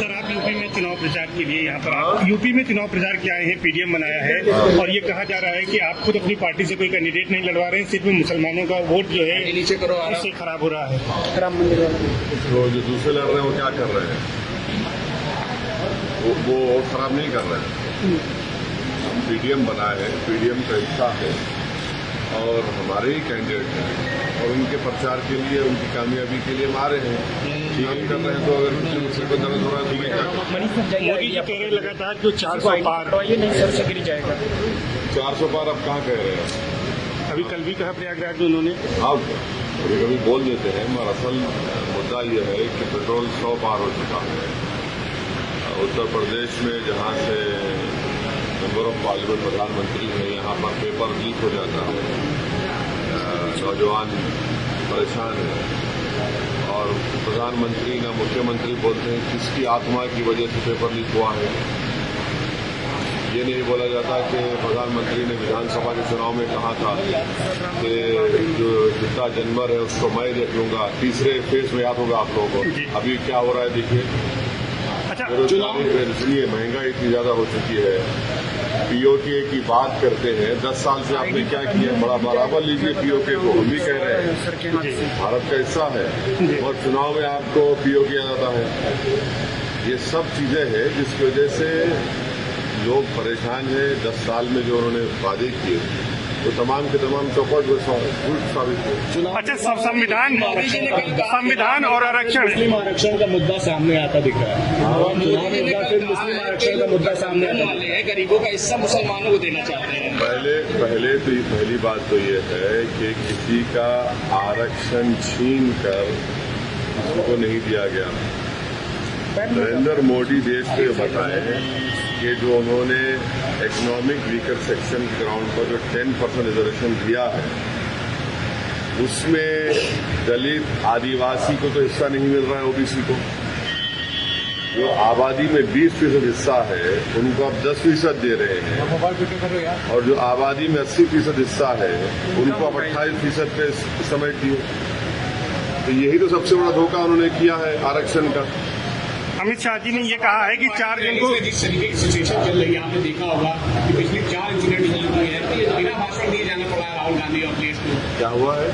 Sir, आप UP में चुनाव प्रचार के लिए यहाँ पर यूपी में चुनाव प्रचार किए आए हैं, पीडीएम बनाया है और ये कहा जा रहा है कि आप खुद अपनी पार्टी से कोई कैंडिडेट नहीं लड़वा रहे हैं, सिर्फ मुसलमानों का वोट जो है नीचे करो उससे खराब हो रहा है। राम मंदिर तो जो दूसरे लड़ रहे हैं वो क्या कर रहे हैं? वो वोट खराब नहीं कर रहे हैं। पीडीएम बना है, पीडीएम का हिस्सा है और हमारे ही कैंडिडेट हैं और उनके प्रचार के लिए, उनकी कामयाबी के लिए हम आ रहे हैं। चुनाव कर रहे हैं तो अगर दूसरे को दर्द हो रहा है तो मैं क्या करूं? मोदी जी कह रहे लगातार जो 400 पार ये नहीं सर से गिर जाएगा। 400 पार अब कहाँ कह रहे हैं? अभी कल भी कहा प्रयागराज में उन्होंने। अब कभी कभी बोल देते हैं, मगर असल मुद्दा यह है कि पेट्रोल 100 पार हो चुका है। उत्तर प्रदेश में जहाँ से मेंबर ऑफ पार्लियामेंट प्रधानमंत्री है, यहाँ पर पेपर लीक हो जाता है, नौजवान परेशान है और प्रधानमंत्री ना मुख्यमंत्री बोलते हैं किसकी आत्मा की वजह से पेपर लीक हुआ है। ये नहीं बोला जाता कि प्रधानमंत्री ने विधानसभा के चुनाव में कहा था कि जो जितना जनवर है उसको मैं देख लूंगा। तीसरे फेज में याद होगा आप लोगों को। अभी क्या हो रहा है देखिए, बेरोजगारी इसलिए महंगाई इतनी ज्यादा हो चुकी है। पीओके की बात करते हैं, 10 साल से आपने क्या किया? बड़ा बराबर लीजिए पीओके को, हम भी कह रहे हैं भारत का हिस्सा है और चुनाव में आपको पीओके आ जाता है। ये सब चीजें हैं जिसकी वजह से लोग परेशान हैं। 10 साल में जो उन्होंने वादे किए तो तमाम के तमाम चौपट साबित हुए। अच्छा, संविधान और आरक्षण, मुस्लिम आरक्षण का मुद्दा सामने आता दिख रहा है। मुस्लिम आरक्षण का मुद्दा सामने आता है। गरीबों का हिस्सा मुसलमानों को देना चाहते हैं। पहले तो पहली बात तो ये है कि किसी का आरक्षण छीन कर किसी को नहीं दिया गया। नरेंद्र मोदी देश को बताए कि जो उन्होंने इकोनॉमिक वीकर सेक्शन के ग्राउंड पर जो 10% रिजर्वेशन दिया है उसमें दलित आदिवासी को तो हिस्सा नहीं मिल रहा है, ओबीसी को। जो आबादी में 20% हिस्सा है उनको अब 10% दे रहे हैं और जो आबादी में 80% हिस्सा है उनको अब 28% पे समेट दिए। तो यही तो सबसे बड़ा धोखा उन्होंने किया है आरक्षण का। अमित शाह जी ने ये कहा है कि 4 जून को जिस तरीके की सिचुएशन चल रही है, आपने देखा होगा कि पिछले 4 इंसिडेंट हुई है तो ये बिना भाषण दिए जाना पड़ा है राहुल गांधी और देश को। क्या हुआ है?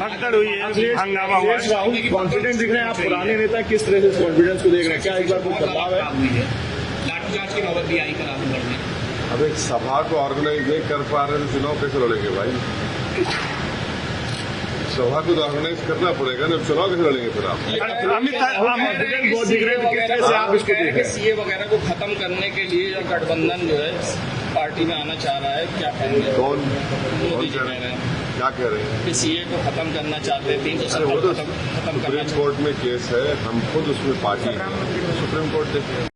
भगदड़ हुई है, हंगामा हुआ है। राहुल कॉन्फिडेंस दिख रहे हैं। आप पुराने नेता किस तरह से कॉन्फिडेंस को देख रहे हैं? क्या एक बार कुछ बदलाव है? लाठीचार्ज की नौबत भी आई कल आजमगढ़ में। अब एक सभा को ऑर्गेनाइज नहीं कर पा रहे तो चुनाव कैसे लड़ेंगे भाई? सभा को तो ऑर्गेनाइज करना पड़ेगा ना, चुनाव कैसे लड़ेंगे फिर आप? अमित बहुत दिख रहे हैं, किस तरह से आप इसको देख रहे हैं? सीए वगैरह को खत्म करने के लिए जो गठबंधन जो है पार्टी में आना चाह रहा है, क्या कहेंगे? कौन मोदी जी कह रहे हैं क्या कह रहे हैं कि सीए को खत्म करना चाहते हैं, 370 खत्म करना सुप्रीम कोर्ट में केस है, हम खुद उसमें पार्टी हैं, सुप्रीम कोर्ट देखें।